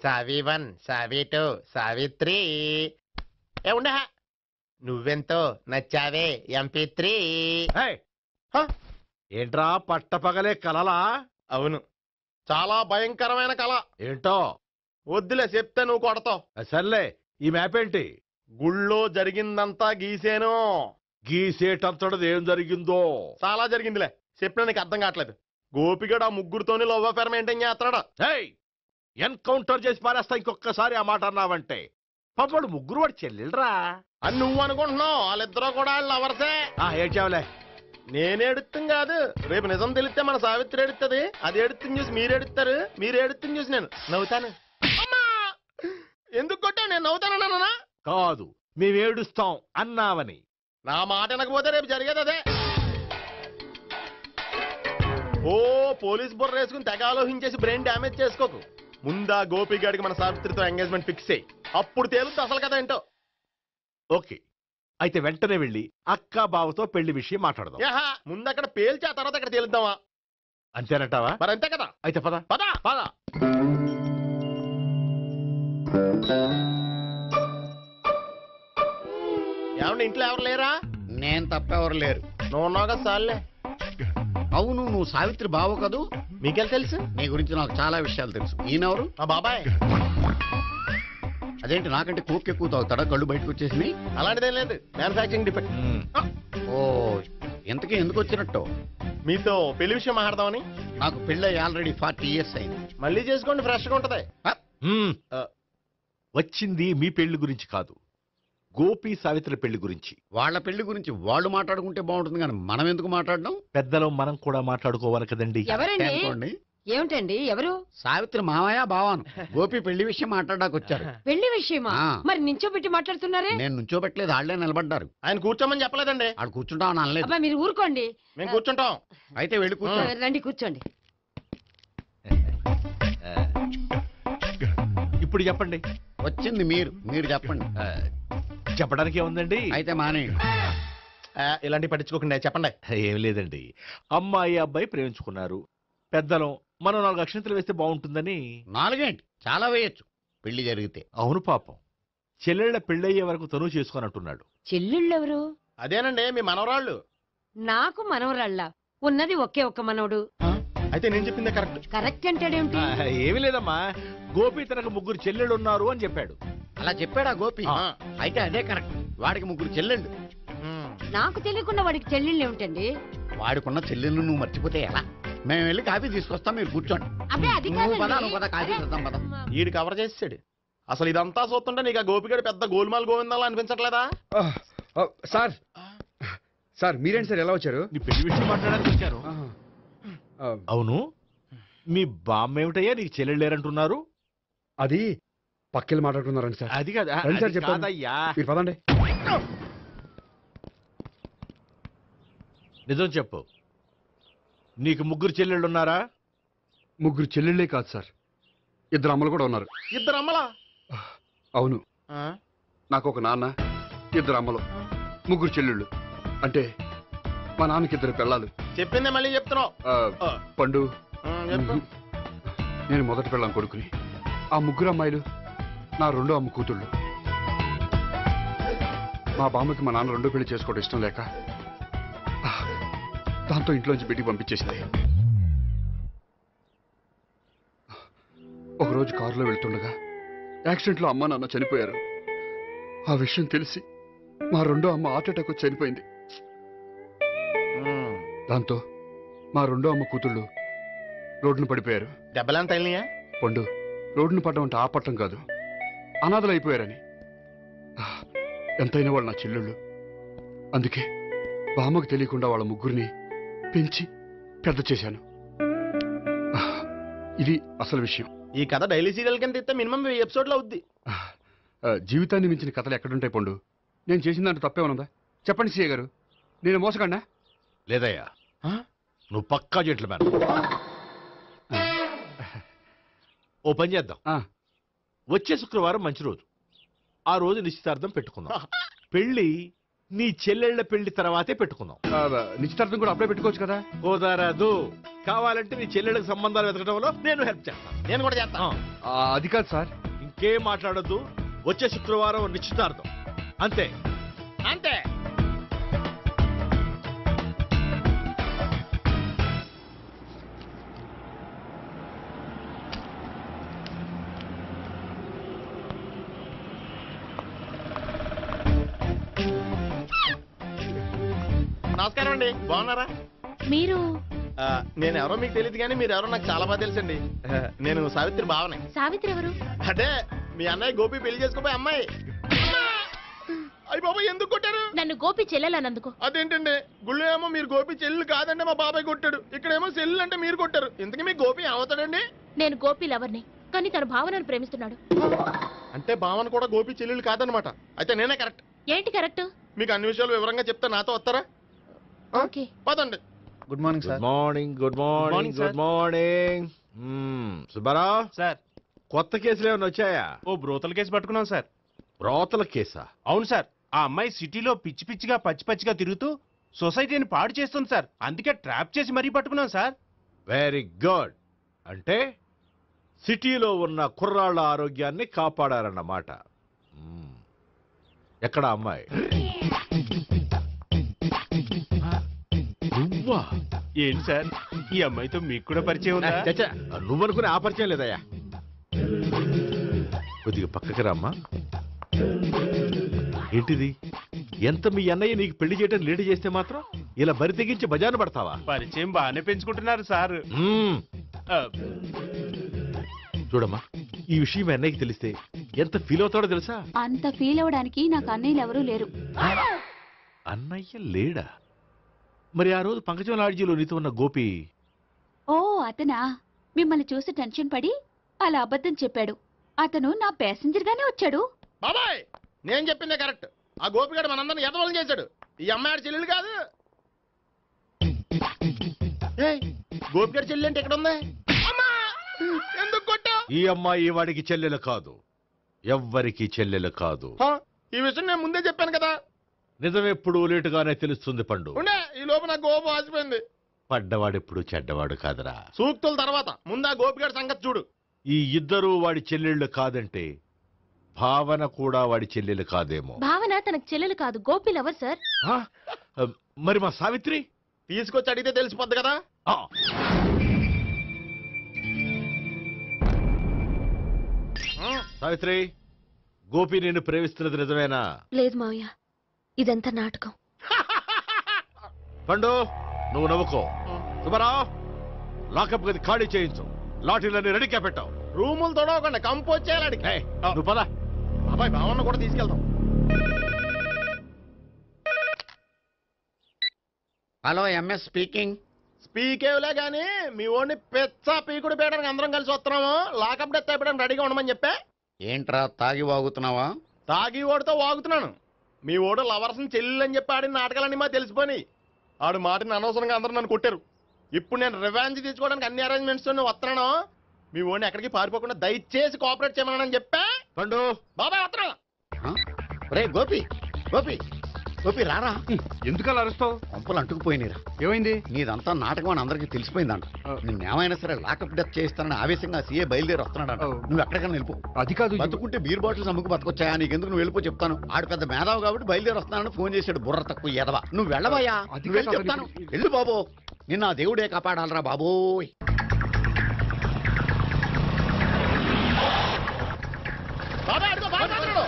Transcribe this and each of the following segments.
సావి 1 సావి 2 సావిత్రి ఏ ఉండ నువ్వెంతో నచ్చావే MP3. ఏంట్రా పట్టపగలే కలలా? అవును, చాలా భయంకరమైన కళ. ఏంటో వద్దులే, చెప్తే నువ్వు కొడతావు. సర్లే, ఈ మ్యాప్ ఏంటి? గుళ్ళో జరిగిందంతా గీసేను. గీసేటంతటది ఏం జరిగిందో? చాలా జరిగిందిలే, చెప్పినా నీకు అర్థం కావట్లేదు. గోపిగడు ఆ ముగ్గురుతోని లవ్ అఫేర్ మెయింటైన్ చేస్తాడా? ఎన్కౌంటర్ చేసి పారేస్తా ఇంకొకసారి ఆ మాట అన్నావంటే. పాపడు ముగ్గురు వాడు చెల్లెలరా అని నువ్వు అనుకుంటున్నావు, వాళ్ళిద్దరూ కూడా లవర్సే. ఏడ్చావులే. నేనేడుతుంది కాదు, రేపు నిజం తెలిస్తే మన సావిత్రి ఎడుతుంది. అది ఎడుతుంది చూసి మీరు ఎడుతారు, మీరు ఎడుతుంది చూసి నేను నవ్వుతాను. ఎందుకు కొట్టా? నేను నవ్వుతానన్నా కాదు, మేమేడుస్తాం అన్నావని. నా మాట వినకపోతే రేపు జరిగేది అదే. ఓ పోలీస్ బుర్ర వేసుకుని తెగ ఆలోచించేసి బ్రెయిన్ డ్యామేజ్ చేసుకోకు. ముందా గోపిగాడికి మన సావిత్రితో ఎంగేజ్మెంట్ ఫిక్స్ అయ్యి అప్పుడు తేలుద్ది అసలు కదా ఏంటో. ఓకే, అయితే వెంటనే వెళ్ళి అక్క బావతో పెళ్లి విషయం మాట్లాడదాం. ముందు అక్కడ పేల్చి ఆ తర్వాత అక్కడ తేలుద్దామా? అంతేనంటావా? మరి అంతే కదా. అయితే పద పద పద. ఏమండి, ఇంట్లో ఎవరు లేరా? నేను తప్పెవరు లేరు. నువ్వు ఉన్నావు కదా సార్లే. అవును, నువ్వు సావిత్రి బావ కదూ? మీకెళ్ళి తెలుసు? నీ గురించి నాకు చాలా విషయాలు తెలుసు. ఈయనెవరు? మా బాబాయ్. అదేంటి, నాకంటే కోక్ ఎక్కువ తాగుతాడా? కళ్ళు బయటకు వచ్చేసినాయి. అలాంటిదేం లేదు, మ్యానుఫాక్చరింగ్ డిఫెక్ట్. ఓ, ఇంతకీ ఎందుకు వచ్చినట్టు? మీతో పెళ్లి విషయం మాట్లాడదామని. నాకు పెళ్ళి ఆల్రెడీ 40 years అయింది. మళ్ళీ చేసుకోండి, ఫ్రెష్ గా ఉంటది. వచ్చింది మీ పెళ్లి గురించి కాదు, గోపి సావిత్రి పెళ్లి గురించి. వాళ్ళ పెళ్లి గురించి వాళ్ళు మాట్లాడుకుంటే బాగుంటుంది, కానీ మనం ఎందుకు మాట్లాడడం? పెద్దలో మనం కూడా మాట్లాడుకోవాలి కదండి. అనుకోండి. ఏమిటండి, ఎవరు? సావిత్రి మామయ్య బావాను. గోపి పెళ్లి విషయం మాట్లాడడానికి వచ్చారు. పెళ్లి విషయమా? మరి నించోబెట్టి మాట్లాడుతున్నారే? నేను నుంచోబెట్టలేదు, వాళ్ళే నిలబడ్డారు. ఆయన కూర్చోమని చెప్పలేదండి. వాళ్ళు కూర్చుంటామని అనలేదు. అబ్బా, మీరు ఊరుకోండి. మేము కూర్చుంటాం. అయితే వెళ్ళి కూర్చో. రండి, కూర్చోండి. ఇప్పుడు చెప్పండి. వచ్చింది మీరు, మీరు చెప్పండి. చెప్పడానికి ఏముందండి? అయితే మానేయండి. ఇలాంటి పట్టించుకోకుండా చెప్పండి. ఏం లేదండి, అమ్మాయి అబ్బాయి ప్రేమించుకున్నారు. పెద్దలం మనం 4 అక్షంతలు వేస్తే బాగుంటుందని. 4 ఏంటి, చాలా వేయచ్చు పెళ్లి జరిగితే. అవును, పాపం చెల్లెళ్ళ పెళ్ళయ్యే వరకు తను చేసుకోనంటున్నాడు. చెల్లెళ్ళెవరు? అదేనండి, మీ మనవరాళ్ళు. నాకు మనవరాళ్ళ ఉన్నది ఒకే ఒక్క మనవడు. అయితే నేను చెప్పిందే కరెక్ట్. కరెక్ట్ అంటాడేమిటి? ఏమీ లేదమ్మా, గోపి తనకు 3 చెల్లెళ్ళు ఉన్నారు అని చెప్పాడు. అలా చెప్పాడా గోపి? అయితే అదే కరెక్ట్. వాడికి 3 చెల్లెళ్ళు. నాకు తెలియకుండా వాడికి చెల్లెళ్ళు ఏమిటండి? వాడికున్న చెల్లెళ్ళు నువ్వు మర్చిపోతే ఎలా? మేము వెళ్ళి కాఫీ తీసుకొస్తాం, మీరు కూర్చోండి. అబ్బే, అది నువ్వు పద, కాదండి. నువ్వు పద, కాఫీ చేద్దాం పద. ఈడు కవర్ చేసాడు. అసలు ఇదంతా చూస్తుంటే నీకు ఆ గోపిగడు పెద్ద గోల్మాల్ గోవిందాలు అనిపించట్లేదా? సార్ సార్ మీరేంటి సార్, ఎలా వచ్చారు? నీ పెళ్లి విషయం మాట్లాడడానికి వచ్చారు. అవును, మీ బామ్మ ఏమిటయ్యా నీకు చెల్లెళ్ళు లేరంటున్నారు? అది పక్కెళ్ళి మాట్లాడుకున్నారండి సార్. అది కాదు, రండి సార్, అది చెప్తాను. కాదయ్యా. మీరు పదండి. నిజం చెప్పు, నీకు 3 చెల్లెళ్ళు ఉన్నారా? 3 చెల్లెళ్ళే కాదు సార్, 2 అమ్మలు కూడా ఉన్నారు. 2 అమ్మలా? అవును, నాకు ఒక నాన్న, 2 అమ్మలు, 3 చెల్లెళ్ళు. అంటే మా నాన్నకి 2 పిల్లలు. చెప్పిందే మళ్ళీ చెప్తున్నావు. పండు, నేను మొదటి పిల్లం కొడుకుని. ఆ 3 అమ్మాయిలు నా 2వ అమ్మ కూతుళ్ళు. మా బామ్మకి మా నాన్న 2వ పెళ్లి చేసుకోవడం ఇష్టం లేక దాంతో ఇంట్లోంచి బిడ్డికి పంపించేసింది. ఒకరోజు కారులో వెళ్తుండగా యాక్సిడెంట్లో అమ్మ నాన్న చనిపోయారు. ఆ విషయం తెలిసి మా 2వ అమ్మ హార్ట్ అటాక్ వచ్చి చనిపోయింది. దాంతో మా 2వ అమ్మ కూతుళ్ళు రోడ్డును పడిపోయారు. దెబ్బలంత తగిలినాయా? పండు, రోడ్డును పడ్డం అంటే ఆపట్టం కాదు, అనాథలు అయిపోయారని. ఎంతైనా వాళ్ళు నా చెల్లెళ్ళు. అందుకే బామ్మకు తెలియకుండా వాళ్ళ 3 పెంచి పెద్ద చేశాను. ఇది అసలు విషయం. ఈ కథ డైలీ సీరియల్ కింద ఇస్తే మినిమం 1000 ఎపిసోడ్లు అవుద్ది. జీవితాన్ని మించిన కథలు ఎక్కడుంటాయి పండు? నేను చేసిన దాంట్లో తప్పేమనుందా? చెప్పండి సీఏ గారు, నేను మోసగండా? లేదయ్యా, నువ్వు పక్కా జెంట్లమ్యాన్. ఓ పని చేద్దాం, వచ్చే శుక్రవారం మంచి రోజు. ఆ రోజు నిశ్చితార్థం పెట్టుకుందాం. పెళ్లి నీ చెల్లెళ్ళ పెళ్లి తర్వాతే పెట్టుకుందాం. నిశ్చితార్థం కూడా అప్పుడే పెట్టుకోవచ్చు కదా. కుదరదు. కావాలంటే నీ చెల్లెళ్ళకి సంబంధాలు వెతకడంలో నేను హెల్ప్ చేస్తాను. నేను కూడా చేస్తాను. అది కాదు సార్. ఇంకేం మాట్లాడొద్దు. వచ్చే శుక్రవారం నిశ్చితార్థం. అంతే. అంతే. నమస్కారం అండి, బాగున్నారా? మీరు నేను ఎవరో మీకు తెలియదు కానీ మీరు ఎవరో నాకు చాలా బాగా తెలుసండి. నేను సావిత్రి బావనే. సావిత్రి ఎవరు? అంటే మీ అన్నయ్య గోపి పెళ్లి చేసుకోపోయి అమ్మాయి. అయ్యి బాబాయ్ ఎందుకు కొట్టారు? నన్ను గోపి చెల్లెలన్నందుకు. అదేంటండి, గుళ్ళు ఏమో మీరు గోపి చెల్లు కాదంటే మా బాబాయ్ కొట్టాడు, ఇక్కడేమో చెల్లు అంటే మీరు కొట్టారు. ఇంతకీ మీ గోపి ఏమవుతాడండి? నేను గోపి లవర్ని, కానీ తన భావనను ప్రేమిస్తున్నాడు. అంటే భావన కూడా గోపి చెల్లెలు కాదనమాట. అయితే నేనే కరెక్ట్. ఏంటి కరెక్ట్? మీకు అన్ని విషయాలు వివరంగా చెప్తే నాతో వస్తారా? ఓకే పదండి. Good morning good morning. Good morning. Good morning. Subbarao sir, కొత్త కేసులు ఏమైనా వచ్చాయా? ఓ బ్రోతల కేసు పట్టుకున్నాం సార్. బ్రోతల కేసా? అవును సార్. ఆ అమ్మాయి సిటీలో పిచ్చి పిచ్చిగా పచ్చి పచ్చిగా తిరుగుతూ సొసైటీని పాడు చేస్తుంది సార్. అందుకే ట్రాప్ చేసి మరీ పట్టుకున్నాం సార్. Very good. అంటే సిటీలో ఉన్న కుర్రాళ్ళ ఆరోగ్యాన్ని కాపాడారన్నమాట. ఎక్కడ అమ్మాయి? నువ్వా? ఏంటి సార్, ఈ అమ్మాయితో మీకు కూడా పరిచయం ఉందా? చచ్చా, నువ్వనుకునే ఆ పరిచయం లేదయ్యా. కొద్దిగా పక్కకి రామ్మా. ఏంటిది? ఎంత మీ అన్నయ్య నీకు పెళ్లి చేయడం లేట్ చేస్తే మాత్రం ఇలా బరి తెగించి బజారు పడతావా? పరిచయం బాగానే పెంచుకుంటున్నారు సార్. చూడమ్మా, ఈ విషయం మీ అన్నయ్యకి తెలిస్తే ఎంత ఫీల్ అవుతాడో తెలుసా? అంత ఫీల్ అవడానికి నాకు అన్నయ్యలు ఎవరూ లేరు. అన్నయ్య లేడా? మరి ఆ రోజు పంకజం లాడ్జీలో నీతో ఉన్న గోపి? ఓ అతనా? మిమ్మల్ని చూసి టెన్షన్ పడి అలా అబద్ధం చెప్పాడు. అతను నా ప్యాసింజర్ గానే వచ్చాడు. బాబాయ్, నేను చెప్పిందే కరెక్ట్. ఆ గోపిగాడు మనందరిని ఎదవలం చేశాడు. ఈ అమ్మాయి చెల్లెలు కాదు. గోపిగాడి చెల్లి అంటే ఇక్కడ ఉంది. ఎందుకు కొట్టా? ఈ అమ్మాయి వాడికి చెల్లెలు కాదు, ఎవ్వరికి చెల్లెలు కాదు. ఈ విషయం నేను ముందే చెప్పాను కదా. నిజమెప్పుడు లేటుగానే తెలుస్తుంది పండు. ఉండే, ఈ లోపు నాకు గోపు ఆసిపోయింది. పడ్డవాడెప్పుడు చెడ్డవాడు కాదురా. సూక్తుల తర్వాత ముందు ఆ గోపిగాడి సంగతి చూడు. ఈ ఇద్దరూ వాడి చెల్లెళ్ళు కాదంటే భావన కూడా వాడి చెల్లెలు కాదేమో. భావన తనకు చెల్లెలు కాదు, గోపి లవర్ సార్. మరి మా సావిత్రి? తీసుకొచ్చి అడిగితే తెలిసిపోద్ది కదా. సావిత్రి, గోపి నేను ప్రేమిస్తున్నది నిజమేనా? లేదు మావయ్య, ఇదంతా నాటకం. పండు, నువ్వు నవ్వుకో. సుబ్బారావు, లాకప్ గది ఖాళీ చేయించు. లాఠీలన్నీ రెడీగా పెట్టావు. రూములు తొడవకుండా కంపోజ్ చేయాలి. నువ్వు పద. అబ్బాయి భావన కూడా తీసుకెళ్తాం. Hello, MS speaking. స్పీకేవ్లే గానీ మీ ఓడిని పెచ్చ పీకుడు పేయడానికి అందరం కలిసి వస్తున్నాము. లాకప్ డెత్ అయిపోయడానికి రెడీగా ఉండమని చెప్పే. ఏంట్రా తాగి వాగుతున్నావా? తాగి ఓడితో వాగుతున్నాను. మీ ఓడు లవర్స్ని చెల్లెని చెప్పి ఆడిన నాటకాలన్నీ మా తెలిసిపోయి ఆడు మాటని అనవసరంగా అందరూ నన్ను కొట్టారు. ఇప్పుడు నేను రివెంజ్ తీసుకోవడానికి అన్ని అరేంజ్మెంట్స్ వస్తున్నాను. మీ ఓడిని ఎక్కడికి పారిపోకుండా దయచేసి కోఆపరేట్ చేయమని చెప్పా. పండు, బాబాయ్ వస్తున్నా. రే గోపి, గోపి, గోపి రారా. ఎందుకు అలా అరుస్తావు? పంపులు అంటుకుపోయినరా. ఏమైంది? నీదంతా నాటకం అని అందరికీ తెలిసిపోయిందంట. నిన్నేమైనా సరే లాకప్ డెత్ చేయిస్తానని ఆవేశంగా సీఏ బయలుదేరి వస్తున్నాడంట. నువ్వు ఎక్కడికైనా వెళ్ళిపో. అది కాదు. బతుకుంటే బీర్ బాటిల్స్ అమ్ముకు బతకొచ్చాయా? నీకెందుకు? నువ్వు వెళ్ళిపో చెప్తాను. ఆడు పెద్ద మేధావు కాబట్టి బయలుదేరి వస్తున్నానని ఫోన్ చేశాడు. బుర్ర తక్కువ ఎదవా. నువ్వు వెళ్ళవయ్యా. నువ్వు వెళ్ళి చెప్తాను. వెళ్ళు బాబో. నిన్న ఆ దేవుడే కాపాడాలరా బాబోయ్. బాబాయ్ అడుగు, బాబాయ్ అడుగు.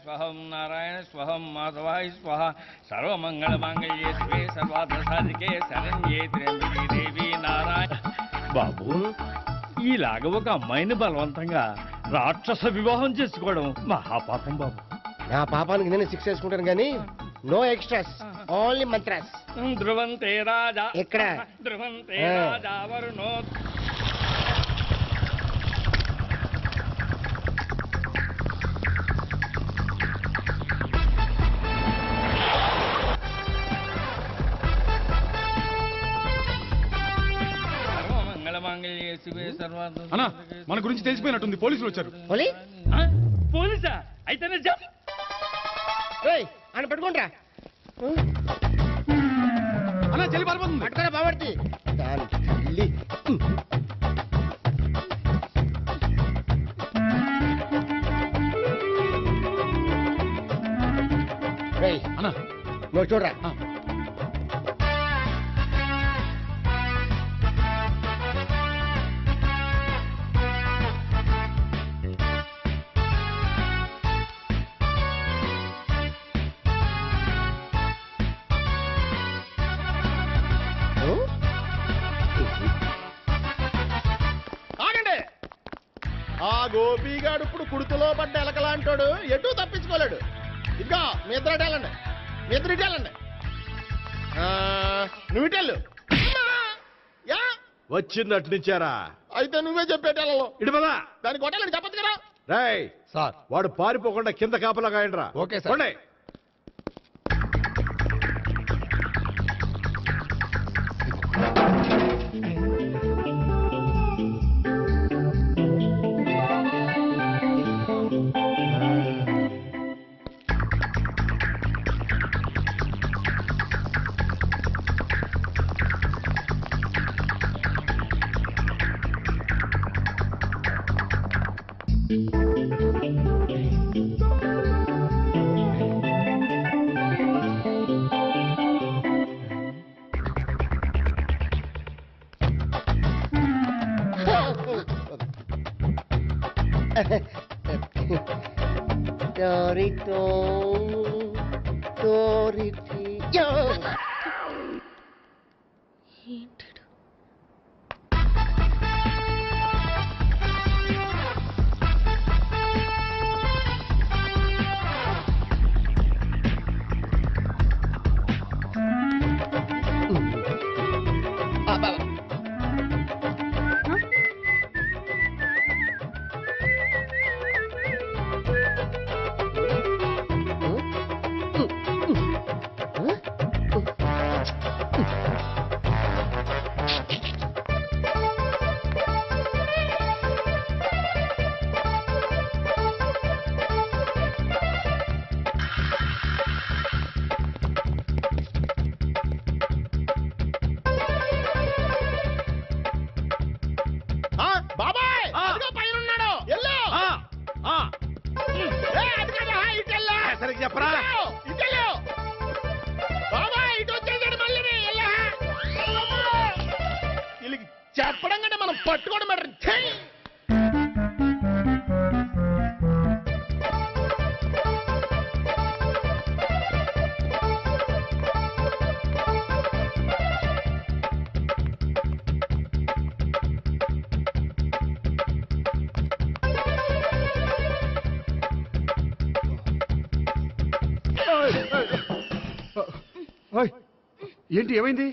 స్వహం నారాయణ స్వహం మాధవాయ స్వహ సర్వమంగళమాంగళ్యే శివే సర్వార్థ సాధికే శరణ్యే త్ర్యంబకే దేవి నారాయణ. బాబు, ఈలాగ ఒక అమ్మాయిని బలవంతంగా రాక్షస వివాహం చేసుకోవడం మహాపాపం బాబు. నా పాపానికి నేను శిక్ష వేసుకుంటాను కానీ నో ఎక్స్ట్రాస్, ఓన్లీ మంత్రాస్. ధ్రువంతే రాజా ఎక్కడ? ధ్రువంతే రాజా వరుణో. అన్నా మన గురించి తెలిసిపోయినట్టుంది పోలీసులు వచ్చారు. పోలీసా? అయితేనే జప్. అని పెట్టుకుంటా అన్నా చెల్లి పారిపోతుంది. పట్టుకురా బాబర్తి దాని తల్లి. అన్నా నువ్వు చూడరా. ఆగండి. ఆ గోపిగాడు ఇప్పుడు కుడుతులో పడ్డ ఎలకలాంటాడు, ఎటు తప్పించుకోలేడు. ఇదిగో మీ ఇద్దరు ఇటెళ్ళండి, మీ ఇద్దరు ఇటెళ్ళండి. నువ్వు ఇటెళ్ళు. యా వచ్చిందటు నుంచారా? అయితే నువ్వే చెప్పేటెళ్ళలో ఇటు పదా. దానికి కొట్టాలని చెప్పచ్చు కదా. రేయ్ సార్, వాడు పారిపోకుండా కింద కాపలా కాయండిరా. Okay sir. పోండి. బాబాయ్ పైన ఉన్నాడు. సరిగ్గా చెప్పరా? ఇటెళ్ళు బాబాయ్, ఇటు వచ్చేసాడు మళ్ళీ. వీళ్ళకి చెప్పడం కంటే మనం పట్టుకోవడం బెటర్. ఏంటి ఏమైంది?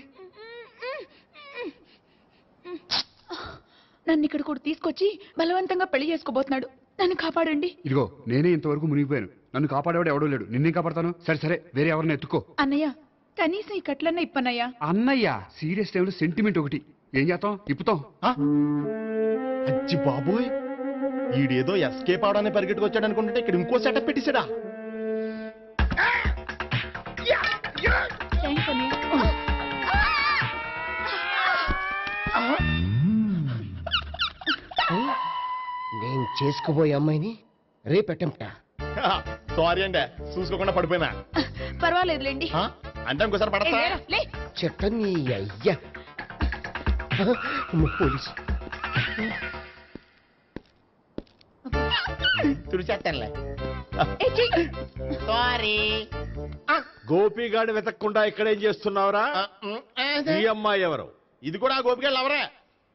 నన్ను ఇక్కడ కూడా తీసుకొచ్చి బలవంతంగా పెళ్లి చేసుకోబోతున్నాడు. నన్ను కాపాడండి. ఇదిగో నేనే ఇంతవరకు మునిగిపోయాను. నన్ను కాపాడేవాడు ఎవడో లేడు. నిన్నే కాపాడతాను. సరే సరే, వేరే ఎవరిని ఎత్తుకో. అన్నయ్య, కనీసం ఈ కట్లన్నా ఇప్పన్నయ్యా. అన్నయ్య సీరియస్ టైంలో సెంటిమెంట్ ఒకటి. ఏం చేస్తాం? ఇప్పుతాం. అచ్చి బాబోయ్, ఈడేదో ఎస్కేప్ అవడానికి పరిగెట్టుకొచ్చాడు అనుకుంటే ఇక్కడ ఇంకో సెటప్ పెట్టేశాడా? థ్యాంక్స్ అన్నయ్య. నేను చేసుకోబోయే అమ్మాయిని రేపెట్టంటా. సారీ అండి, చూసుకోకుండా పడిపోయినా. పర్వాలేదులేండి. అంటే ఇంకోసారి పడతా. చెట్ట నీ అయ్యా పోలీసు తుడిచేస్తానులే. సారీ. గోపిగాడి వెతకకుండా ఇక్కడేం చేస్తున్నావురా? ఈ అమ్మాయి ఎవరు? ఇది కూడా గోపిగాళ్ళు ఎవరే?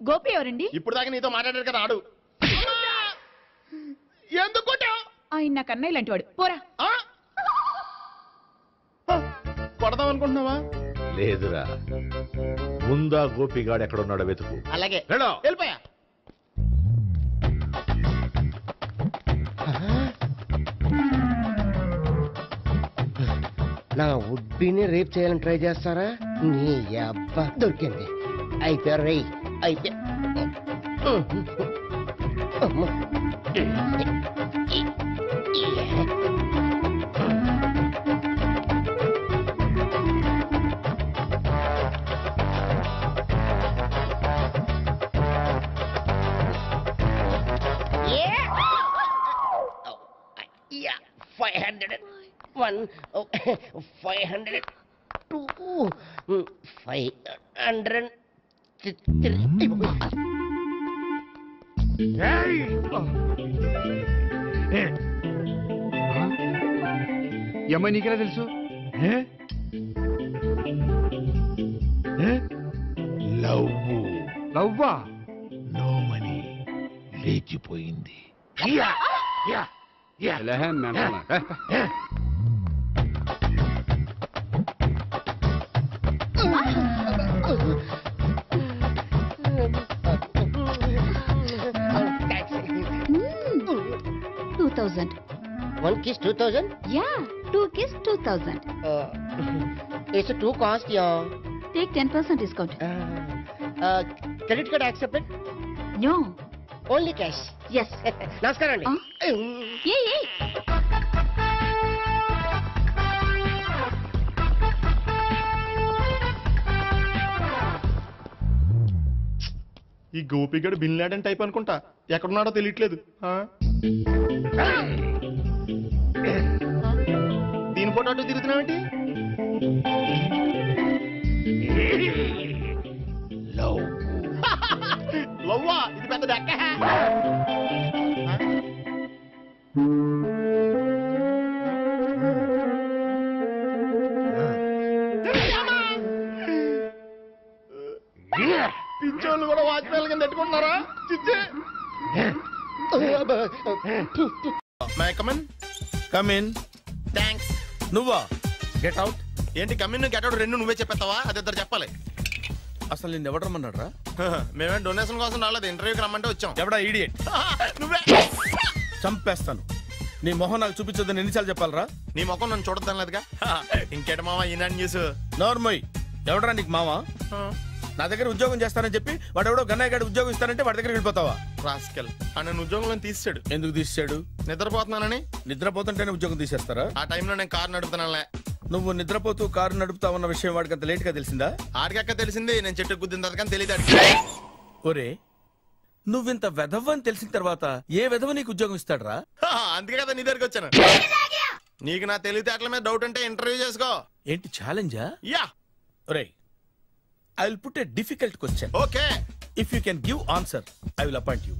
గోపి ఎవరండి? ఇప్పుడు దాకా నీతో మాట్లాడారు కదా ఆడు. ఎందుకు ఆయన నాకు అన్నయ్య లాంటి వాడు. పోరా. కొడదాం అనుకుంటున్నావా? లేదురా, ముందా గోపిగాడు ఎక్కడున్నాడో వెతుకు. అలాగే వెళ్ళో. వెళ్ళిపోయా. నా ఉడ్బీని రేప్ చేయాలని ట్రై చేస్తారా? నీ అబ్బా దొరికింది. అయిపోయారు రై. అయిపోయా. అమ్మ. Yeah, 500. 1, 500. 2, 500. 3. ఈ అమ్మాయి నీకెలా తెలుసు? లవ్వా? నోమని లేచిపోయింది. One kiss 2000? Yeah, 2 kiss 2000. It's a 2 cost, yeah. Take 10% discount. Credit card accepted? No. Only cash. Yes. నమస్కారం అండి. Hey. ఈ గోపిగడు బిన్ లాడెన్ టైప్ అనుకుంటా, ఎక్కడున్నాడో తెలియట్లేదు. దీని ఫోటో అటు తిరుగుతున్నావేంటి? లవ్వా? ఇది పెద్ద డెక్క. పించోళ్ళు కూడా వాచ్మెన్ కింద పెట్టుకుంటున్నారా? కమిన్. థ్యాంక్స్. నువ్వా? Get out. ఏంటి కమిన్ గెట్ అవుట్ రెండు నువ్వే చెప్పేస్తావా? అది ఇద్దరు చెప్పాలి. అసలు నిన్ను ఎవడు రమ్మన్నాడ్రా? మేమే డొనేషన్ కోసం రాలేదు, ఇంటర్వ్యూకి రమ్మంటే వచ్చాం. ఎవడా ఈడియట్? నువ్వే. చంపేస్తాను. నీ మొహం నాకు చూపించొద్దని ఎన్నిసార్లు చెప్పాలరా? నీ ముఖం నన్ను చూడద్దాం లేదుగా. ఇంకేట మావా ఈనాడు న్యూస్. నోర్మోయ్, ఎవడరా నీకు మావా? నా దగ్గర ఉద్యోగం చేస్తానని చెప్పి వాడు ఎవడో గన్నయ్య గారి ఉద్యోగం ఇస్తానంటే వాడి దగ్గర వెళ్ళిపోతావా? రాస్కెల్. నన్ను ఉద్యోగంలో తీసాడు. ఎందుకు తీసాడు? నిద్రపోతున్నానని. నిద్రపోతుంటేనే ఉద్యోగం తీసేస్తారా? ఆ టైంలో నేను కారు నడుపుతున్నానులే. నువ్వు నిద్రపోతూ కారు నడుపుతా ఉన్న విషయం వాడికి అంత లేట్ గా తెలిసిందా? ఆడికక్క తెలిసింది, నేను చెట్టు గుద్దిన తర్వాత కానీ తెలియదు. ఒరే, నువ్వింత వెధవ్ అని తెలిసిన తర్వాత ఏ వెధవ నీకు ఉద్యోగం ఇస్తాడరా? అందుకే కదా నీ దగ్గరికి వచ్చాను. నీకు నా తెలివితేటల మీద డౌట్ అంటే ఇంటర్వ్యూ చేసుకో. ఏంటి ఛాలెంజా? యా. ఒరే, I will put a difficult question. Okay. If you can give answer, I will appoint you.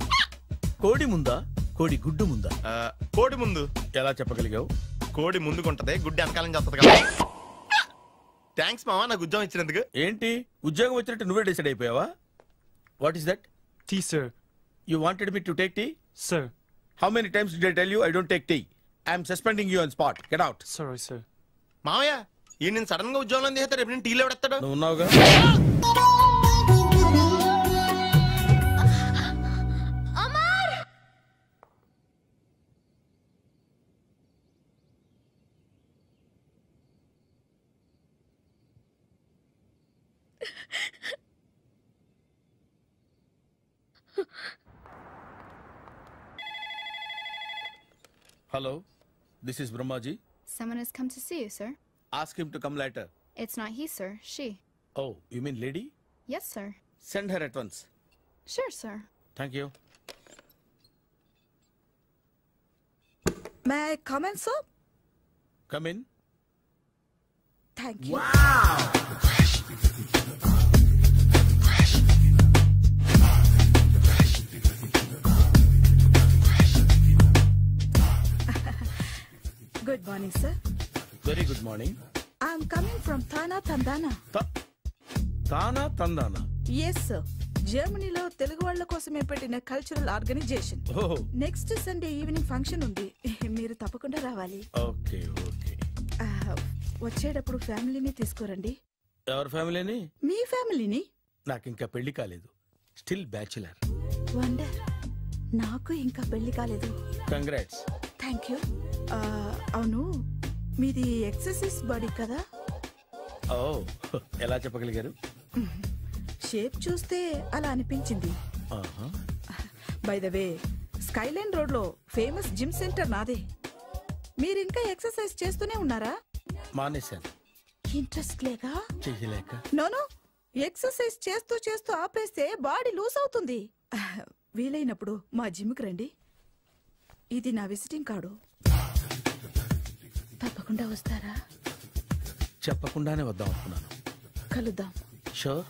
కోడి ముందా, కోడి గుడ్డు ముందా? కోడి ముందు. ఎలా చెప్పగలిగావు? కోడి ముందుకుంటది, గుడ్డి వెనకాలని చేస్తుంది కదా. థ్యాంక్స్ మావా నాకు ఉద్యోగం ఇచ్చినందుకు. ఏంటి ఉద్యోగం వచ్చినట్టు నువ్వే డిసైడ్ అయిపోయావా? What is that? Tea sir. You wanted me to take tea? Sir. How many times did I tell you I don't take tea? I am suspending you on spot. Get out. Sorry, sir. మావయ్య ఈ నేను sudden గా ఉద్యోగంలో తీస్తాడు, రేపు నేను టీలో ఎవడెత్తాడు? నువ్వు ఉన్నావుగా. Hello, this is Brahmaji. Someone has come to see you, sir. Ask him to come later. It's not he, sir. She. Oh, you mean lady? Yes, sir. Send her at once. Sure, sir. Thank you. May I come in, sir? Come in. Thank you. Wow! Good morning, sir. Very good morning. I'm coming from Thana Tandana. Thana Tandana? Yes, sir. జర్మనీలో తెలుగు వాళ్ళ కోసమే పెట్టిన cultural organization. Next Sunday evening function ఉంది, మీరు తప్పకుండా రావాలి. Okay okay. వచ్చేటప్పుడు ఫ్యామిలీని తీసుకురండి. ఎవరి ఫ్యామిలీని? మీ ఫ్యామిలీని. నాకు ఇంకా పెళ్లి కాలేదు, స్టిల్ బ్యాచులర్. వండర్, నాకు ఇంకా పెళ్లి కాలేదు. కంగ్రాట్స్. Thank you. అవును, మీది ఎక్సర్సైజ్ బాడీ కదా? ఓ, ఎలా చెప్పగలిగారు? షేప్ చూస్తే అలా అనిపించింది. By the way skyline road లో ఫేమస్ జిమ్ సెంటర్ నాదే. మీరు ఇంకా ఎక్సర్సైజ్ చేస్తూనే ఉన్నారా? మానేశాను. ఇంట్రెస్ట్ లేక? చెయ్యలేక. నోను, ఎక్సర్సైజ్ చేస్తూ చేస్తూ ఆపేస్తే బాడీ లూజ్ అవుతుంది. వీలైనప్పుడు మా జిమ్కి రండి. ఇది నా విజిటింగ్ కార్డు. తప్పకుండా వస్తారా? చెప్పకుండానే వద్దాం అనుకున్నాను. కలుద్దాం. షూర్.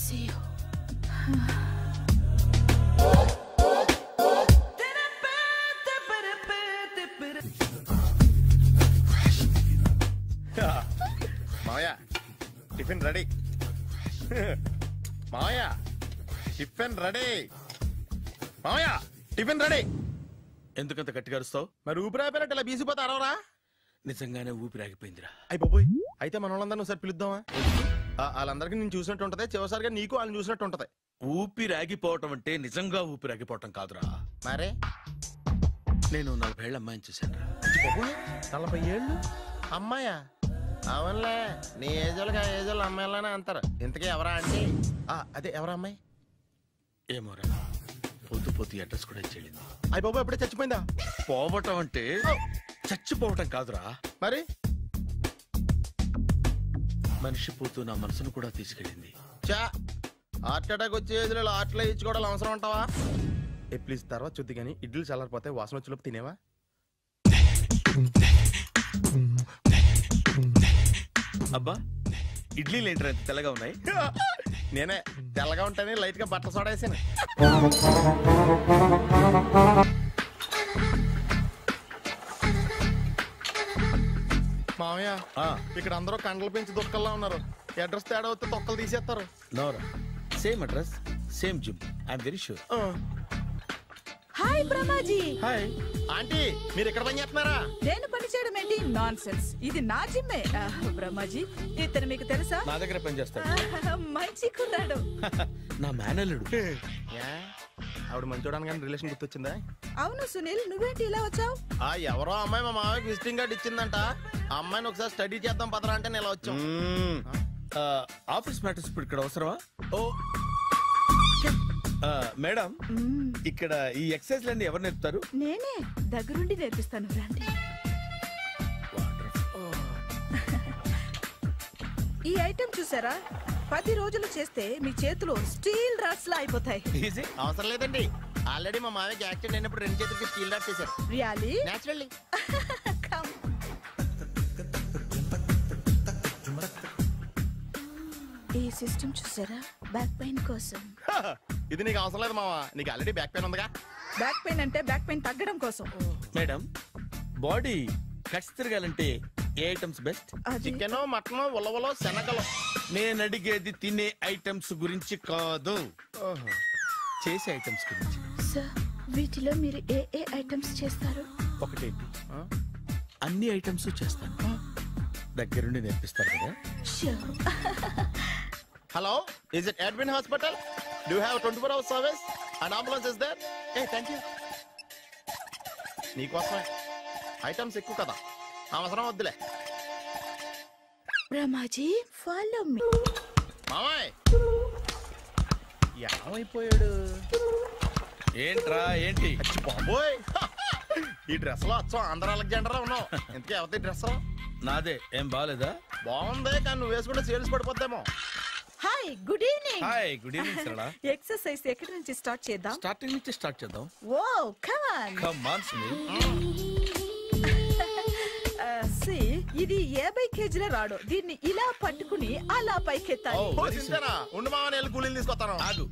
See you. మావయ్య టిఫిన్ రెడీ. మావయ్య టిఫిన్ రెడీ. మావయ్య టిఫిన్ రెడీ. ఎందుకంత గట్టిగా అరుస్తావు? మరి ఊపిరి అయిపోయినట్టు ఇలా బీసిపోతే అరవరా? నిజంగానే ఊపిరాగిపోయిందిరా. అయిపోయి అయితే మన వాళ్ళందరినీ ఒకసారి పిలుద్దామా? వాళ్ళందరికీ నేను చూసినట్టు ఉంటది, చివరిసారిగా నీకు వాళ్ళని చూసినట్టు ఉంటది. ఊపిరాగిపోవటం అంటే నిజంగా ఊపిరాగిపోవటం కాదురా. మరే నేను 40 ఏళ్ల అమ్మాయిని చూశాను. 40 ఏళ్ళు అమ్మాయా? అవునులే, నీ ఏజోళ్ళకి ఆ ఏజోళ్ళు అమ్మాయిలానే అంటారు. ఇంతకీ ఎవరా అంటే? అదే ఎవరా అమ్మాయి? ఏమోరా, పొద్దు పొద్దు అడ్రస్ కూడా చెల్లింది. అయిపోయి ఎప్పుడే చచ్చిపోయిందా? పోవటం అంటే చచ్చిపోవటం కాదురా. మరి మనిషి పోతూ నా మనసును కూడా తీసుకెళ్ళింది. చా హార్ట్ అటాక్ వచ్చే ఏజ్లో హార్ట్లో ఇచ్చుకోవడం అవసరం ఉంటావా? ప్లీజ్ తర్వాత చూద్ది కానీ ఇడ్లీలు చల్లారిపోతే వాసన వచ్చేలోపు తినేవా? అబ్బా, ఇడ్లీలు ఏంట్రా ఎంత తెల్లగా ఉన్నాయి? నేనే తెల్లగా ఉంటానే లైట్ గా బట్టలు సోడేసాను. మామయ్య ఇక్కడ అందరూ కండలు పెంచి దుక్కల్లా ఉన్నారు. అడ్రస్ తేడా వస్తే తొక్కలు తీసేస్తారు. నోరా, same address same gym. I'm very sure. Hi Brahmaji. Hi aunty, మీరు ఇక్కడ పని చేస్తున్నారా? నేను పని చేయడం ఏంటి? Nonsense. ఇది నా జిమ్మే. బ్రహ్మాజీ, ఇతను మీకు తెలుసా? నా దగ్గర పని చేస్తాడు. మంచి కుర్రాడు. నా మేనల్లుడు. ఆవిడ మంచోడానికి కానీ రిలేషన్ గుర్తొచ్చిందా? అవును సునీల్, నువ్వేంటి ఇలా వచ్చావు? ఎవరో అమ్మాయి మా మామయ్యకి విజిటింగ్ కార్డు ఇచ్చిందంట. ఆ అమ్మాయిని ఒకసారి స్టడీ చేద్దాం పదరా అంటే నేను ఇలా వచ్చాం. ఆఫీస్ మ్యాటర్స్ ఇప్పుడు ఇక్కడ అవసరమా? ఓ మేడం, ఇక్కడ ఈ ఎక్సర్సైజ్ లన్నీ ఎవరు నేర్పుతారు? నేనే దగ్గరుండి నేర్పిస్తాను, రండి. ఈ ఐటెం చూసారా? 10 రోజులు చేస్తే మీ చేతులు స్టీల్ రాట్స్ లా అయిపోతాయి. అవసరం లేదండి, ఆల్రెడీ మా మామయ్యకి యాక్సిడెంట్ అయినప్పుడు 2 చేతులకి స్టీల్ రాట్స్ చేశారు. రియల్లీ? నేచురల్లీ. ఈ సిస్టమ్ చూసారా? బ్యాక్ పెయిన్ కోసం. ఇది నీకు అవసరం లేదు మావా, నీకు ఆల్రెడీ బ్యాక్ పెయిన్ ఉందిగా. బ్యాక్ పెయిన్ అంటే బ్యాక్ పెయిన్ తగ్గడం కోసం. మేడం, బాడీ కట్స్ తిరగాలంటే ఏ ఐటమ్స్ బెస్ట్? చికెన్, మటన్, ఉలవలో, శనగలు. నేను అడిగేది తినే ఐటమ్స్ గురించి కాదు, చేసే ఐటమ్స్ గురించి. సార్, వీటిలో మీరు ఏ ఏ ఐటమ్స్ చేస్తారు? ఒకటేంటి, అన్ని ఐటమ్స్ చేస్తాను. దగ్గరుండి నేర్పిస్తారు కదా? Hello, is it admin hospital? Do you have 24 hours service and ambulance is there? Thank you. నీకోసమే. ఐటమ్స్ ఎక్కువ కదా, అవసరం వద్దులే. Brahmaji, follow me. మామయ్య ఏమైపోయాడు? ఏంట్రా ఏంటి? బాబోయ్, ఈ డ్రెస్ లో వచ్చాం ఆంధ్ర అలెగ్జాండర్ ఉన్నావు. ఇంతకీ ఎవరి డ్రెస్? నాదే. ఏం బాగాలేదా? బాగుంది, కానీ నువ్వు వేసుకుంటే సేల్స్ పడిపోద్దేమో. Hi, good evening. Hi, good evening Sarala. Exercise ఎక్కడి నుంచి స్టార్ట్ చేద్దాం? స్టార్టింగ్ నుంచి స్టార్ట్ చేద్దాం. Oh come on. Come on Sunil. ఇది 50 కేజీల రాడు. దీన్ని ఇలా పట్టుకుని అలా పైకెత్తాలి. ఉండు మామ, నేను కూలీలు తీసుకొస్తాను. ఆగు,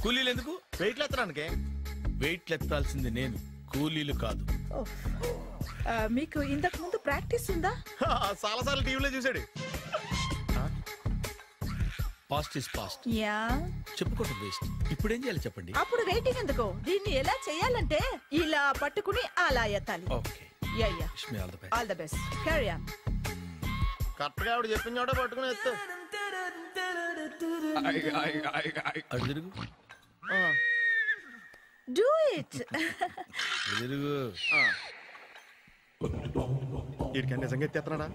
కూలీలు ఎందుకు? వెయిట్లు ఎత్తడానికి. వెయిట్లు ఎత్తాల్సింది నేను, కూలీలు కాదు. మీకు ఇంతకు ముందు ప్రాక్టీస్ ఉందా? చాలా సార్లు టీవీలో చూసాడు. Past is past. యా, చెప్పుకోవడం వేస్ట్. ఇప్పుడు ఏం చేయాలి చెప్పండి? అప్పుడు వెయిటింగ్ ఎందుకు? దీన్ని ఎలా చేయాలంటే ఇలా పట్టుకుని అలా ఎత్తాలి. Okay, yeah yeah. Wish me all the best. All the best. Carry on. Correct గా ఆవిడ చెప్పిన చోట పట్టుకుని ఎత్తు. అటు తిరుగు. Do it. తిరుగు. వీడికి నిజంగా ఎత్తేస్తున్నాడా?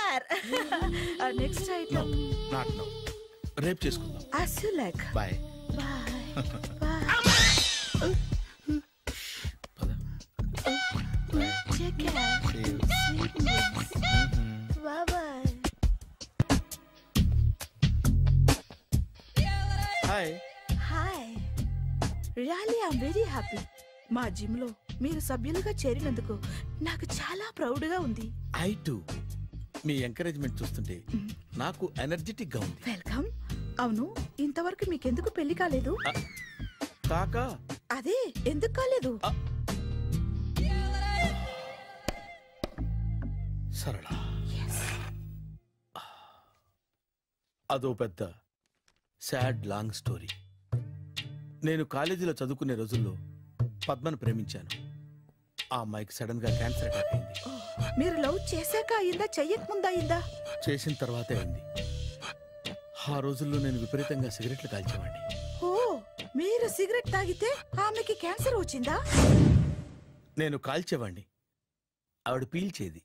Super. Next item not no, రేపు చేసుకుందాం. as you like. Bye. Take care. Sweet dreams. Bye bye. Hi. Hi. Really, I'm very happy. మా జిమ్ లో మీరు సభ్యులుగా చేరినందుకు నాకు చాలా ప్రౌడ్ గా ఉంది. I to. మీ ఎంకరేజ్మెంట్ చూస్తుంటే నాకు ఎనర్జెటిక్ గా ఉంది. వెల్కమ్. అవును, ఇంతవరకు మీకెందుకు పెళ్లి కాలేదు? కాకా అదే ఎందుకు కాలేదు? సరళ, అదో పెద్ద సాడ్ లాంగ్ స్టోరీ. నేను కాలేజీలో చదువుకునే రోజుల్లో పద్మను ప్రేమించాను. ఆ అమ్మాయికి సడన్ గా క్యాన్సర్ అటాక్ అయింది. మీరు లవ్ చేశాక అయిందా, చెయ్యక ముందా అయిందా? చేసిన తర్వాతే అయింది. ఆ రోజుల్లో నేను విపరీతంగా సిగరెట్లు కాల్చేవాడిని. ఓ, మీరు సిగరెట్ తాగితే ఆమెకి క్యాన్సర్ వచ్చిందా? నేను కాల్చేవాడిని, ఆవిడ పీల్చేది.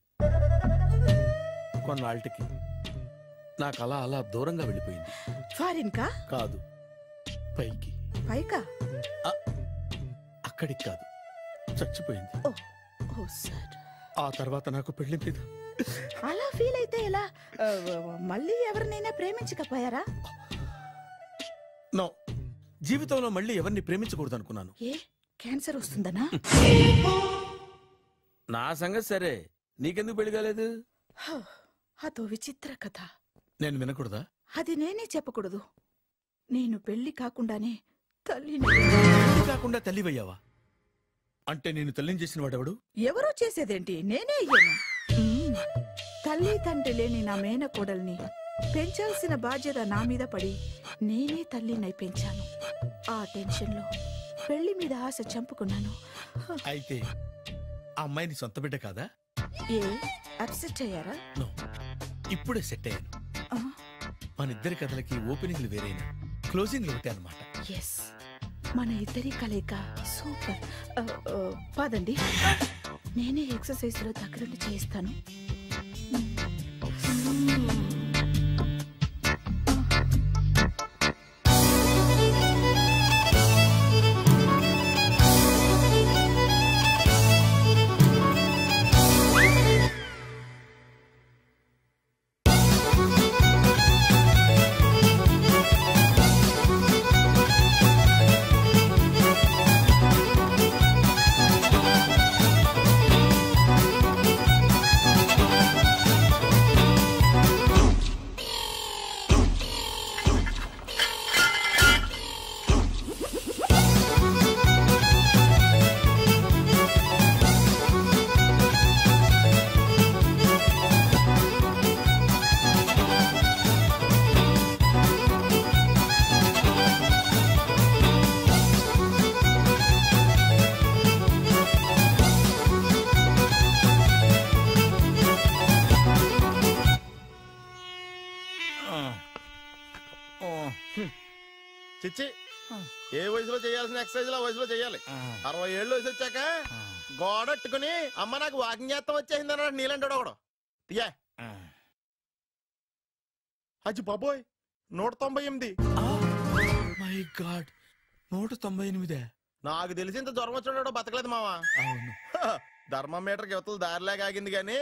కొన్నాళ్ళకి నాకు అలా అలా దూరంగా వెళ్ళిపోయింది. ఫారిన్ కా? కాదు, పైకి. పైకా? అక్కడికి కాదు, చచ్చిపోయింది. ఓ సార్. ఆ తర్వాత నాకు పెళ్లి మీద. అలా ఫీల్ అయితే ఎలా? మళ్ళీ ఎవరినైనా ప్రేమించకపోయారా? నో, జీవితంలో మళ్ళీ ఎవరిని ప్రేమించకూడదు అనుకున్నాను. ఏ, క్యాన్సర్ వస్తుందనా? నా సంగతి సరే, నీకెందుకు పెళ్లి కాలేదు? అదో విచిత్ర కథ. నేను వినకూడదా? అది నేనే చెప్పకూడదు. నేను పెళ్లి కాకుండానే తల్లిని. పెళ్లి కాకుండా తల్లివయ్యావా? అంటే నేను తల్లిని చేసిన వాడెవడు? ఎవరో చేసేదేంటి, నేనే అయ్యాను. తల్లి తండ్రి లేని నా మేనకోడల్ని పెంచాల్సిన బాధ్యత నా మీద పడి నేనే తల్లినై పెంచాను. ఆ టెన్షన్ లో పెళ్లి మీద ఆశ చంపుకున్నాను. అయితే ఆ అమ్మాయిని సొంత బిడ్డ కాదా? ఏ, అప్సెట్ అయ్యారా? నో, ఇప్పుడే సెట్ అయ్యాను. మన ఇద్దరి కథలకి ఓపెనింగ్లు వేరైనా క్లోజింగ్లు ఒకటే అన్నమాట. ఎస్, మన ఇద్దరి కలయిక సూపర్. పదండి, నేనే ఎక్సర్సైజ్ లో దగ్గరుండి చేయిస్తాను. చిచ్చి, ఏ వయసులో చేయాల్సిన ఎక్సర్సైజ్ ఆ వయసులో చేయాలి. 60 ఏళ్ళు వయసు వచ్చాక గోడట్టుకుని అమ్మ నాకు వాకింగ్ చేస్తాం వచ్చేసింది అన్నాడు నీలంటాడు ఒకడు. తీయా అచ్చి బాబోయ్, 198. My God, 198. నాకు తెలిసి ఇంత జ్వరం వచ్చాడో బతకలేదు మావా. ధర్మమీటర్ యువతలు దారిలాగా ఆగింది గానీ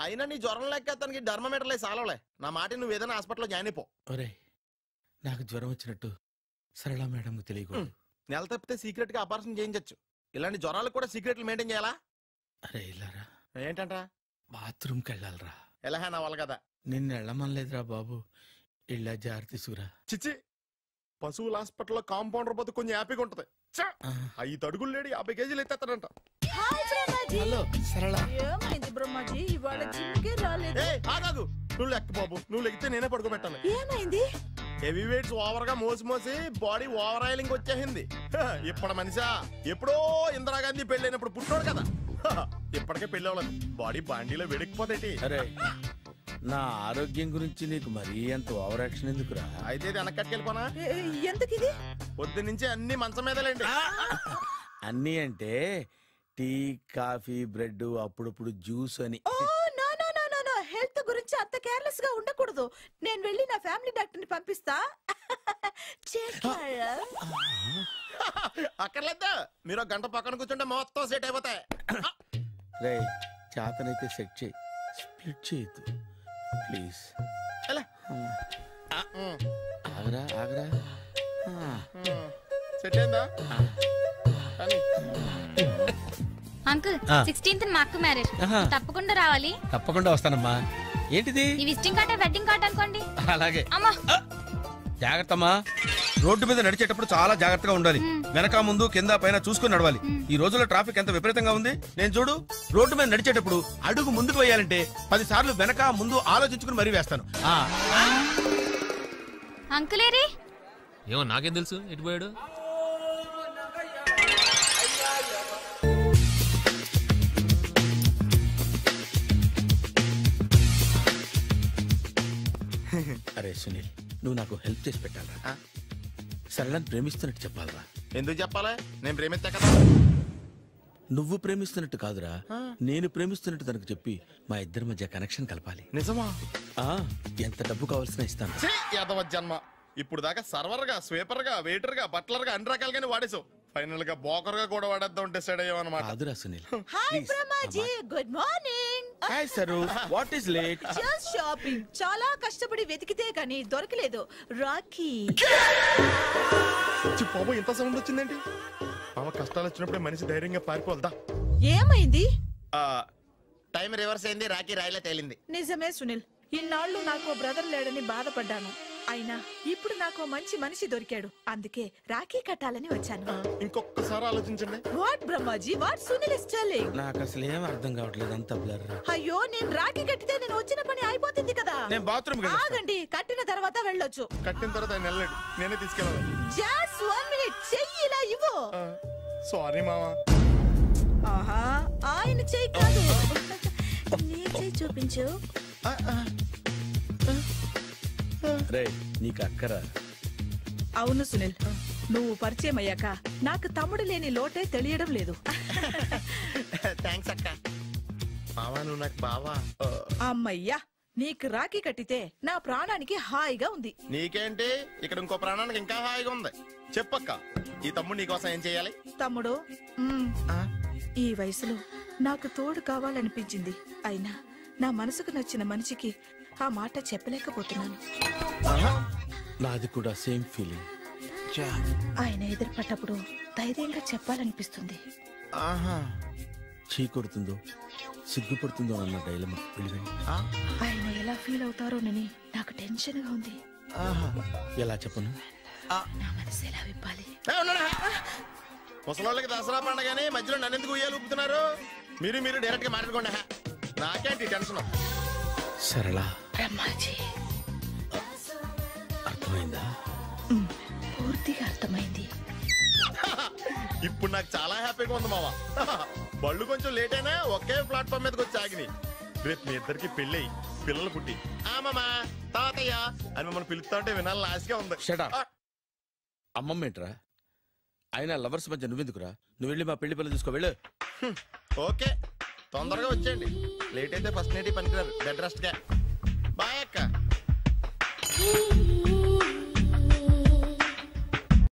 అయినా నీ జ్వరం లెక్క తనకి ధర్మమీటర్లే సాలవలే. నా మాట నువ్వు ఏదైనా హాస్పిటల్లో జాయిన్ అయిపో. ఒరే, నాకు జ్వరం వచ్చినట్టు సరళ మేడం తెలియకూడదు. నెల తప్పితే సీక్రెట్ గా ఆపరేషన్ చేయించచ్చు. ఇలాంటి జ్వరాలకు కూడా సీక్రెట్లు మెయింటైన్ చేయాలా? అరే ఇల్లారా, ఏంటంట? బాత్రూమ్కి వెళ్ళాలరా. ఎలా నా వాళ్ళ కదా. నిన్ను వెళ్ళమనలేదురా బాబు, ఇళ్ళ జారి తీసుకురా. చిచ్చి, పశువుల హాస్పిటల్లో కాంపౌండర్ పోతే కొంచెం హ్యాపీగా ఉంటది. 5 అడుగులు లేడి 50 కేజీలు ఎత్తేస్తాడంట. హలో సరళ. ఏమైంది బ్రహ్మాజీ, ఇవాళ జిమ్కే రాలేదు? ఆగాగు, నువ్వు లెక్క బాబు. నువ్వు లెక్కితే నేనే పడుకోబెట్టాను. ఏమైంది? హెవీ వెయిట్స్ ఓవర్ గా మోసి మోసి బాడీ ఓవర్ ఆయిలింగ్ వచ్చేసింది. ఇప్పుడు మనిషా ఎప్పుడో ఇందిరాగాంధీ పెళ్ళైనప్పుడు పుట్టినోడు కదా. ఇప్పటికే పెళ్లి అవ్వలేదు, బాడీ బాండీలో వెడికిపోతేటి. అరే, నా ఆరోగ్యం గురించి నీకు మరీ అంత ఓవర్ యాక్షన్ ఎందుకురా? అయితే వెనక్కట్టుకెళ్ళిపోనా? ఎందుకు ఇది? పొద్దు నుంచి అన్ని మంచం మీదలేండి. అన్ని అంటే టీ, కాఫీ, బ్రెడ్, అప్పుడప్పుడు జ్యూస్ అని. హెల్త్ గురించి అంత కేర్లెస్ గా ఉండకూడదు. నేను వెళ్ళి నా ఫ్యామిలీ డాక్టర్ ని పంపిస్తా. అక్కర్లేదు, మీరు ఒక గంట పక్కన కూర్చుంటే మొత్తం సెట్ అయిపోతాయి. రే చేతనైతే సెట్ చేయి, స్ప్లిట్ చేయొద్దు ప్లీజ్. ఆగరా ఆగరా. సెట్ అయిందా? అంకుల్ 16th మా అక్క మ్యారేజ్, తప్పకుండా రావాలి. తప్పకుండా వస్తానమ్మా. ఏంటిది? ఈ విజిటింగ్ కార్డ్ వెడ్డింగ్ కార్డ్ అనుకోండి. అలాగే. అమ్మా జాగ్రత్త అమ్మా. రోడ్డు మీద నడిచేటప్పుడు చాలా జాగ్రత్తగా ఉండాలి. వెనక ముందు కింద పైన చూసుకుని నడవాలి. ఈ రోజుల్లో ట్రాఫిక్ ఎంత విపరీతంగా ఉంది. నేను చూడు, రోడ్డు మీద నడిచేటప్పుడు అడుగు ముందుకు వేయాలంటే 10 సార్లు వెనక ముందు ఆలోచించుకుని మరీ వేస్తాను. అంకుల్ ఏరి? ఏమో నాకేం తెలుసు ఎటు పోయాడు. అరే సునీల్, నువ్వు నాకు హెల్ప్ చేసి పెట్టాలరా. సరళని ప్రేమిస్తున్నట్టు చెప్పాలరా. ఎందుకు చెప్పాలి? నేను ప్రేమిస్తా కదా. నువ్వు ప్రేమిస్తున్నట్టు కాదురా, నేను ప్రేమిస్తున్నట్టు తనకు చెప్పి మా ఇద్దరి మధ్య కనెక్షన్ కలపాలి. నిజమా? ఎంత డబ్బు కావాల్సిన ఇస్తాను. యాదవ జన్మ. ఇప్పుడు దాకా సర్వర్ గా, స్వీపర్ గా, వెయిటర్ గా, బట్లర్ గా అన్ని రకాలుగానే వాడేసావు. ఫైనల్ గా బోకర్ గా కూడా వాడేద్దాం డిసైడ్ అయ్యావు అన్నమాట. కాదురా Sunil. Hi Brahmaji, good morning. Hi sir, what is late? Just shopping. చాలా కష్టపడి వెతికితే కానీ దొరకలేదు. రాఖీ. బాబు ఇంత సౌండ్ వచ్చిందేంటి? మామ కష్టాలు వచ్చినప్పుడే మనిషి ధైర్యంగా పారిపోల్దా. ఏమైంది? టైం రివర్స్ అయింది, రాఖీ రాయిలా తేలింది. నిజమే సునీల్, ఇన్నాళ్ళు నాకు బ్రదర్ లేడని బాధపడ్డాను. అయినా ఇప్పుడు నాకు మంచి మనిషి దొరికాడు. అందుకే రాఖీ కట్టాలని వచ్చాను. ఇంకొకసారి ఆలోచించండి. What Brahmaji, what Sunil is telling? నాకు అసలు ఏం అర్థం కావట్లేదు, అంత బ్లర్. అయ్యో, నేను రాఖీ కట్టితే నేను వచ్చిన పని అయిపోతుంది కదా. నేను బాత్రూమ్ ఆగండి, కట్టిన తర్వాత వెళ్ళొచ్చు. కట్టిన తర్వాత ఆయన వెళ్ళాడు, నేనే తీసుకెళ్ళాను. జస్ట్ 1 మినిట్, చెయ్యి ఇలా ఇవ్వు. సారీ మామా. ఆహా, ఆయన చెయ్యి కాదు, నీ చెయ్యి చూపించు. రే నీకు అక్కరా? అవును సునీల్, నువ్వు పరిచయం అయ్యాక నాకు తమ్ముడు లేని లోటే తెలియడం లేదు. థ్యాంక్స్ అక్క. మావా నువ్వు నాకు బావా. అమ్మయ్యా, నీకు రాఖీ కట్టితే నా ప్రాణానికి హాయిగా ఉంది. నీకేంటి, ఇక్కడ ఇంకో ప్రాణానికి ఇంకా హాయిగా ఉంది. చెప్పక్క, ఈ తమ్ముడు నీకోసం ఏం చేయాలి? తమ్ముడు, ఈ వయసులో నాకు తోడు కావాలనిపించింది. అయినా నా మనసుకు నచ్చిన మనిషికి ఆ మాట చెప్పలేకపోతున్నాను. నాది కూడా సేమ్ ఫీలింగ్. ఆయన ఎదురుపడ్డప్పుడు ధైర్యంగా చెప్పాలనిపిస్తుంది. చీకొడుతుందో సిగ్గుపడుతుందో అన్న డైలమా. ఆయన ఎలా ఫీల్ అవుతారోనని నాకు టెన్షన్ గా ఉంది. ఎలా చెప్పను? నా మనసు ఎలా విప్పాలి? ముసలోళ్ళకి దసరా పండగని మధ్యలో నన్ను ఎందుకు ఉయ్యాలు ఊపుతున్నారు? మీరు డైరెక్ట్ గా మాట్లాడుకోండి. నాకేంటి టెన్షన్? సరళ, బ్రహ్మాజీ, అర్థమైందా? పూర్తిగా అర్థమైంది. ఇప్పుడు నాకు చాలా హ్యాపీగా ఉంది మావా. బళ్ళు కొంచెం లేట్ అయినా ఒకే ప్లాట్ఫామ్ మీదకి వచ్చి ఆగినాయి. రేపు మీ ఇద్దరికి పెళ్ళి పిల్లలు పుట్టి మామా తాతయ్య అని మమ్మల్ని పిలుస్తా ఉంటే వినాలని ఆశగా ఉంది. అమ్మమ్మ ఏంట్రా? అయినా లవర్స్ మధ్య నువ్వెందుకురా? నువ్వు వెళ్ళి మా పెళ్లి పిల్లలు తీసుకో వెళ్ళు. ఓకే, తొందరగా వచ్చేయండి. లేట్ అయితే ఫస్ట్ నైట్ పనికిరారు, బెడ్ రెస్ట్ గా.